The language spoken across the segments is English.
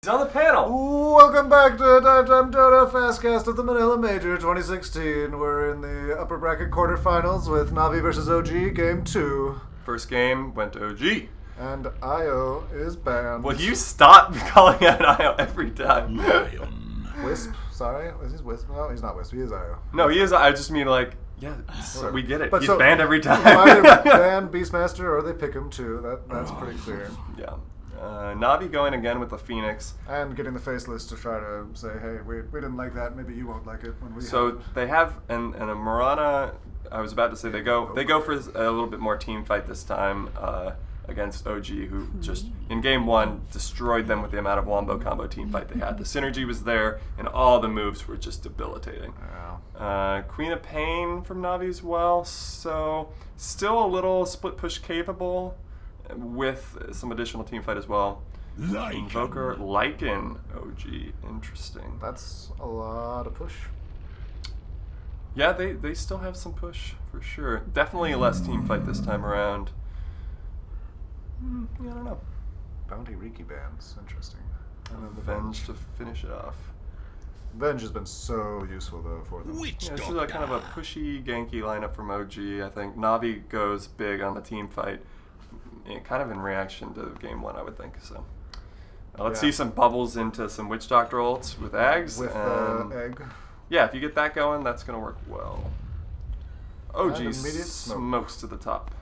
He's on the panel. Welcome back to Dive Time Dota Fastcast of the Manila Major 2016. We're in the upper bracket quarterfinals with Navi versus OG, game 2. First game went to OG. And Io is banned. Will you stop calling out Io every time? Wisp? Sorry? Is he Wisp? No, he's not Wisp. He is Io. No, he is. I just mean like, yeah, so we get it. But He's so, banned every time. Either ban Beastmaster or they pick him too. That's pretty clear. Yeah. Navi going again with the Phoenix. And getting the faceless to try to say, hey, we didn't like that. Maybe you won't like it when we. So they have and a Marana. I was about to say they go for a little bit more team fight this time against OG, who just in game 1 destroyed them with the amount of wombo combo team fight they had. The synergy was there, and all the moves were just debilitating. Wow. Queen of Pain from Navi as well. So still a little split push capable, with some additional team fight as well. Invoker Lycan OG. Interesting. That's a lot of push. Yeah, they still have some push for sure. Definitely less team fight this time around. I don't know. Bounty Riki bans. Interesting. And then the Venge to finish it off. Venge has been so useful though for them. Yeah, this is a kind of a pushy, ganky lineup from OG. I think Navi goes big on the team fight. Kind of in reaction to game 1, I would think. So let's see some bubbles into some Witch Doctor ults with Ags. With Egg. Yeah, if you get that going, that's going to work well. OG immediate smokes to the top.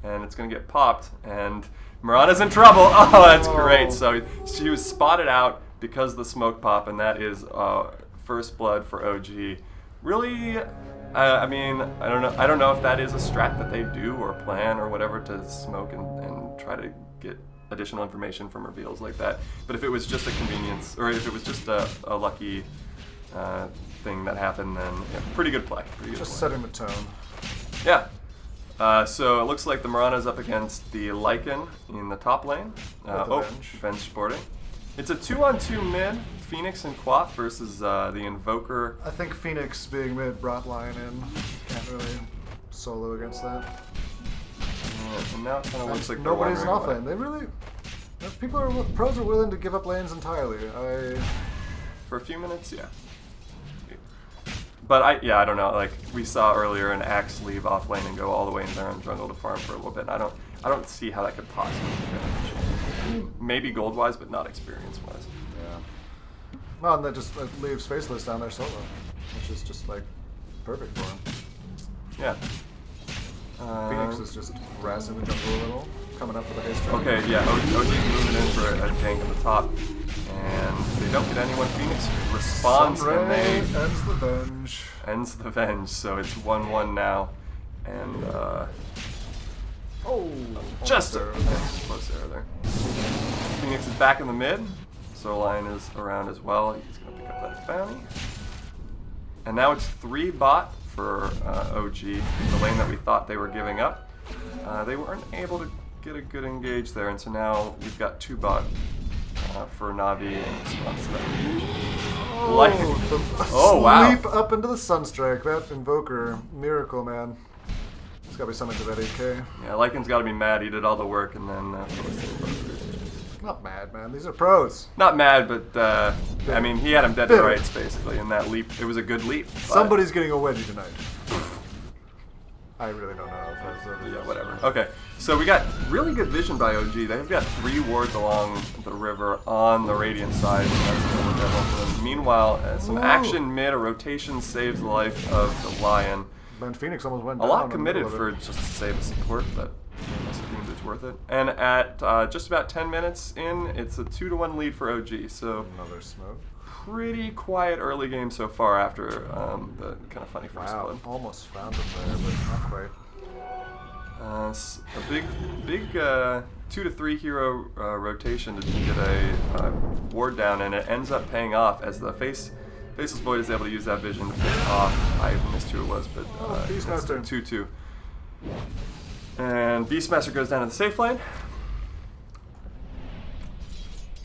And it's going to get popped. And Marana's in trouble. Oh, that's great. So she was spotted out because of the smoke pop, and that is first blood for OG. Really... I mean, I don't know if that is a strat that they do or plan or whatever to smoke and try to get additional information from reveals like that. But if it was just a convenience, or if it was just a lucky thing that happened, then yeah, pretty good play. Just setting the tone. Yeah. So it looks like the Marana's up against the Lycan in the top lane. Venge sporting. It's a 2-on-2 mid. Phoenix and Quap versus the Invoker. I think Phoenix being mid brought Lion in. Can't really solo against that. And now it kind of looks like nobody's in off lane. They really, pros are willing to give up lanes entirely. For a few minutes, yeah. But I don't know. Like we saw earlier, an Axe leave off lane and go all the way in their own jungle to farm for a little bit. And I don't see how that could possibly be beneficial. Maybe gold wise, but not experience wise. Well, and that just leaves Faceless down there solo, which is just like perfect for him. Yeah. Phoenix is just harassing the jungle a little, coming up with a haste trap. Okay, yeah, OG's moving in for a gank at the top, and they don't get anyone. Phoenix responds, Sunray and they ends the Venge. Ends the Venge, so it's 1-1 now, and just a close error there. Phoenix is back in the mid. So Lion is around as well. He's going to pick up that bounty. And now it's 3 bot for OG, the lane that we thought they were giving up. They weren't able to get a good engage there, and so now we've got 2 bot for Navi in response to that. Wow. Leap up into the Sunstrike. That Invoker, miracle, man. There's got to be something to that 8K. Yeah, Lycan's got to be mad. He did all the work, and then... Not mad, man. These are pros. Not mad, but I mean, he had him dead to rights basically in that leap. It was a good leap. Somebody's getting a wedgie tonight. I really don't know if that's yeah, whatever. Okay, so we got really good vision by OG. They've got 3 wards along the river on the Radiant side. Meanwhile, some action mid, a rotation saves the life of the Lion. Man, Phoenix almost went down. A lot committed for just to save a support, but it's worth it. And at just about 10 minutes in, it's a 2-1 lead for OG. So another smoke. Pretty quiet early game so far after the kind of funny first blood. Almost found him there, but not quite. A big 2 to 3 hero rotation to get a ward down, and it ends up paying off as the Faceless Void is able to use that vision to pick off. I missed who it was, but it's 2-2. And Beastmaster goes down to the safe lane.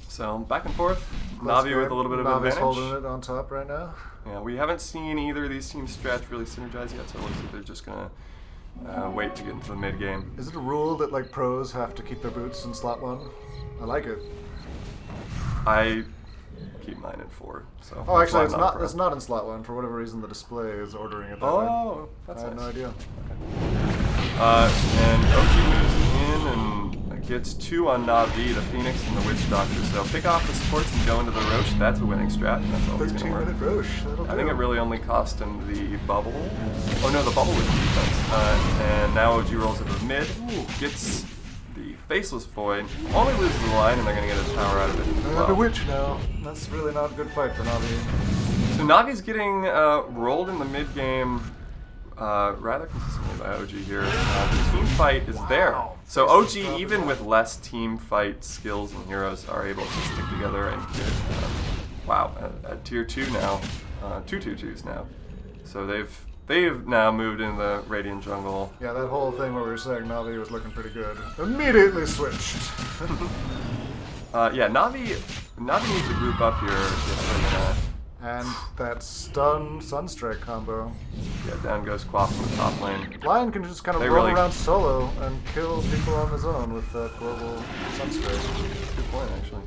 So back and forth. Navi with a little bit of advantage. Navi's holding it on top right now. Yeah, we haven't seen either of these teams stretch really synergize yet, so it looks like they're just gonna wait to get into the mid game. Is it a rule that like pros have to keep their boots in slot 1? I like it. I keep mine in 4. So Oh, actually, it's that's why I'm not. a pro. It's not in slot 1 for whatever reason. The display is ordering it that way. Oh, that's I had no nice. idea. And OG moves in and gets 2 on Na'Vi, the Phoenix, and the Witch Doctor. So pick off the supports and go into the Roche. That's a winning strat, and that's always going to work. 13-minute Roche. That'll I do. think it really only cost him the bubble. Oh no, the bubble was defense. And now OG rolls into mid, gets the Faceless Void, only loses the line, and they're going to get a tower out of it. They have a Witch now. That's really not a good fight for Navi. So Navi's getting rolled in the mid game rather consistently by OG here. The team fight is there. So OG, even with less team fight skills and heroes, are able to stick together and get, wow, at tier 2 now, 2 tier 2s now. So they've now moved in the Radiant jungle. Yeah, that whole thing where we were saying Navi was looking pretty good. Immediately switched. Yeah, Navi needs to group up here if they're gonna. And that stun Sunstrike combo. Yeah, down goes Quaff in the top lane. Lion can just kind of They roam really- around solo and kill people on his own with that global Sunstrike. Good point, actually.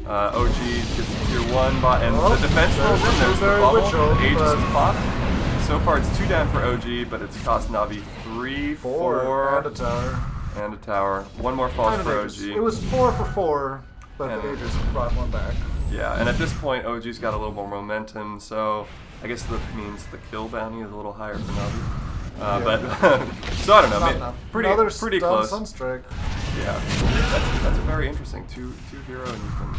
OG gets tier 1 bot, and Oh, the defense rolls in. There's the very bubble. Witch ult, Aegis but- is popped. So far, it's 2 down for OG, but it's cost Navi 3, 4, And a tower. and a tower. 1 more falls And for an OG. Aegis. It was 4 for 4, but And- the Aegis brought one back. Yeah, and at this point, OG's got a little more momentum, so I guess that means the kill bounty is a little higher for Navi. Yeah. But so I don't know, Not maybe, enough. pretty Another pretty stun close. Sunstrike. Yeah, that's very interesting. Two hero, and you can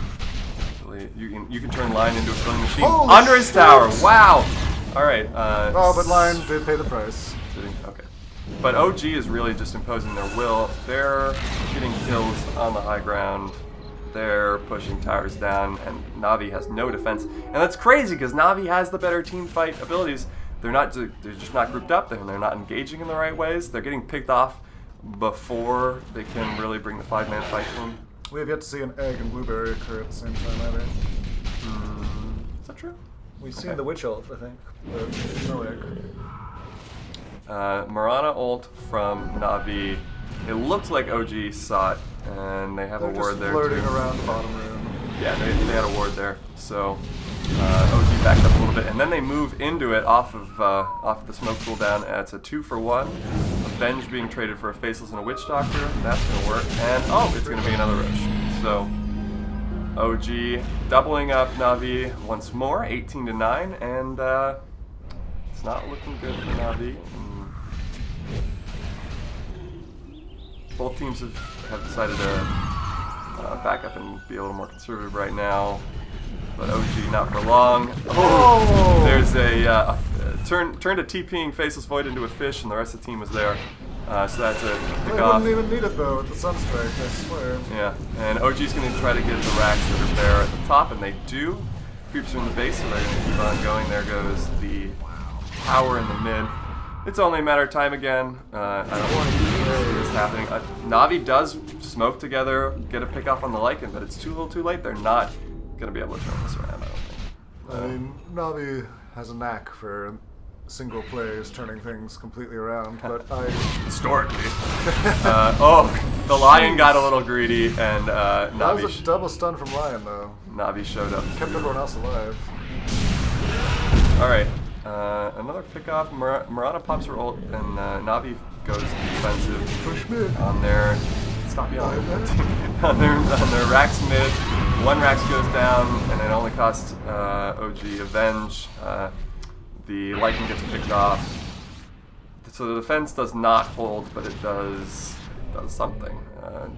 really you can turn Lion into a killing machine Holy under his shit. tower. Wow. All right. Oh, but Lion did pay the price. Okay. But OG is really just imposing their will. They're getting kills on the high ground. They're pushing towers down, and Navi has no defense. And that's crazy because Navi has the better team fight abilities. They're just not grouped up. They're not engaging in the right ways. They're getting picked off before they can really bring the 5-man fight to them. We have yet to see an egg and blueberry occur at the same time either. Is that true? We've Okay. seen the Witch ult, I think, but no egg. Mirana ult from Navi. It looked like OG saw it, and they have They're a just ward there flirting too. around bottom room. Yeah, they had a ward there, so OG backed up a little bit, and then they move into it off of the smoke cooldown. It's a 2 for 1. Avenge being traded for a Faceless and a Witch Doctor. That's gonna work, and oh, it's gonna be another Roche. So OG doubling up Navi once more, 18-9, and it's not looking good for Navi. Both teams have decided to back up and be a little more conservative right now, but OG not for long. Oh! There's a turned a TPing Faceless Void into a fish, and the rest of the team was there. So that's a They pick off. wouldn't even need it though with the Sunstrike, I swear. Yeah, and OG's going to try to get the racks that are there at the top, and they do. Creeps are in the base, so they're going to keep on going. There goes the tower in the mid. It's only a matter of time again. I don't want to see this happening. Navi does smoke together, get a pick off on the Lycan, but it's too little too late. They're not going to be able to turn this around, I don't think. I mean, Navi has a knack for single plays turning things completely around, but I... Historically. The Lion got a little greedy, and That Navi, was a double stun from Lion though. Navi showed up. Kept everyone else alive. All right. Another pick-off. Mirana pops her ult, and Navi goes defensive Push mid. on their... Stop yelling. on their Rax mid. 1 Rax goes down, and it only costs OG Avenge. The Lycan gets picked off. So the defense does not hold, but it does something.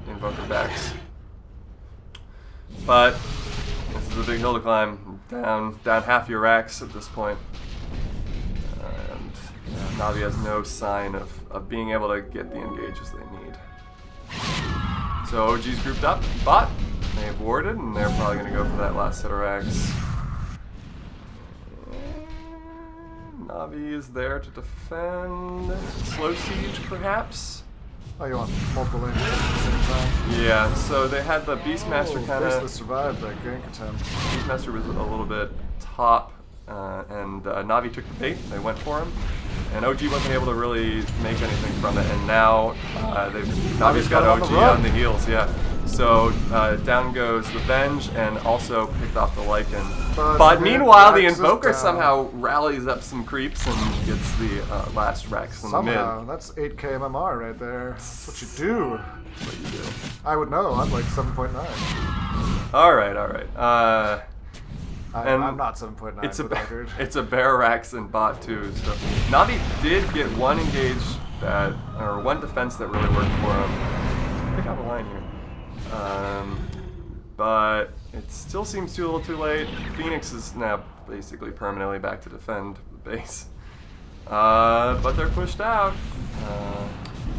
Invoker backs. But this is a big hill to climb. Down half your Rax at this point. And Navi has no sign of being able to get the engages they need. So OG's grouped up, bot. They've warded, and they're probably going to go for that last set of Rags. Navi is there to defend. Slow siege, perhaps? Oh, you want multiple lanes at the same time? Yeah, so they had the Beastmaster kind Faceless of... survived that gank attempt. Beastmaster was a little bit top, and Navi took the bait. They went for him. And OG wasn't able to really make anything from it, and now Navi's got got it on OG the run. on the heels, yeah. So down goes the Venge, and also picked off the Lycan. But meanwhile, the Rax is Invoker down. somehow rallies up some creeps and gets the last Rex in the mid. Somehow, that's 8k MMR right there. That's what you do. That's what you do. I would know. I'm like 7.9. All right. And I'm not 7.9 It's for the record. it's a Bear Rax and bot too. So Navi did get one engage or one defense that really worked for him. Pick out a line here. But it still seems a little too late. Phoenix is now basically permanently back to defend the base. But they're pushed out.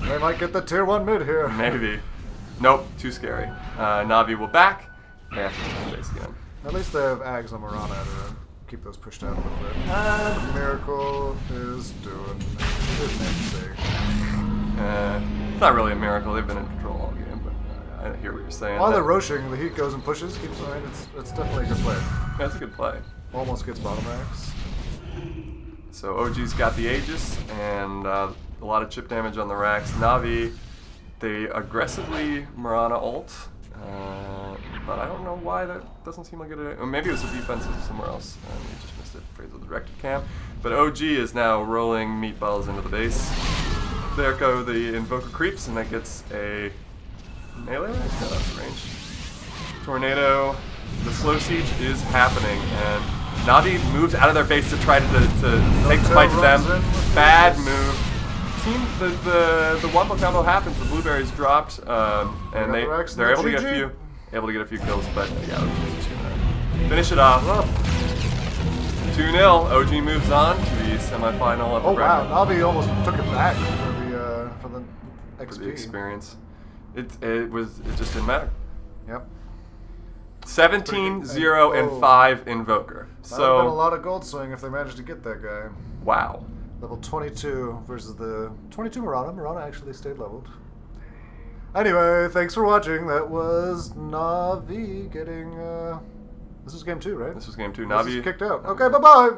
They might get the tier 1 mid here. Maybe. Nope, too scary. Navi will back. They have to defend base again. At least they have Ags on Marana to keep those pushed out a little bit. And Miracle is doing his thing. It's not really a miracle. They've been in control all game, but I hear what you're saying. While they're roshing, the Heat goes and pushes, keeps going. It's definitely a good play. That's a good play. Almost gets bottom Axe. So OG's got the Aegis and a lot of chip damage on the racks. Navi, they aggressively Marana ult, but I don't know why that doesn't seem like it. Or maybe it was a defensive somewhere else, and he just missed it. Praise of the directed camp. But OG is now rolling meatballs into the base. There go the Invoker creeps, and that gets a melee range? No, that's range. Tornado. The slow siege is happening, and Navi moves out of their base to try to take the fight to them. Bad move. Team, the Wumbo combo happens. The blueberries dropped, and they're able to get a few kills. But yeah, OG's gonna finish it off. 2-0. OG moves on to the semifinal upper Oh wow, bracket. Navi almost took it back for the XP. For the experience. It just didn't matter. Yep. 17, 0, and 5 Invoker. That would have been a So, lot of gold swing if they managed to get that guy. wow. Level 22 versus the 22 Marana. Marana actually stayed leveled. Anyway, thanks for watching. That was Navi getting... this was game 2, right? This was game 2. This is Navi kicked out. Okay, bye-bye!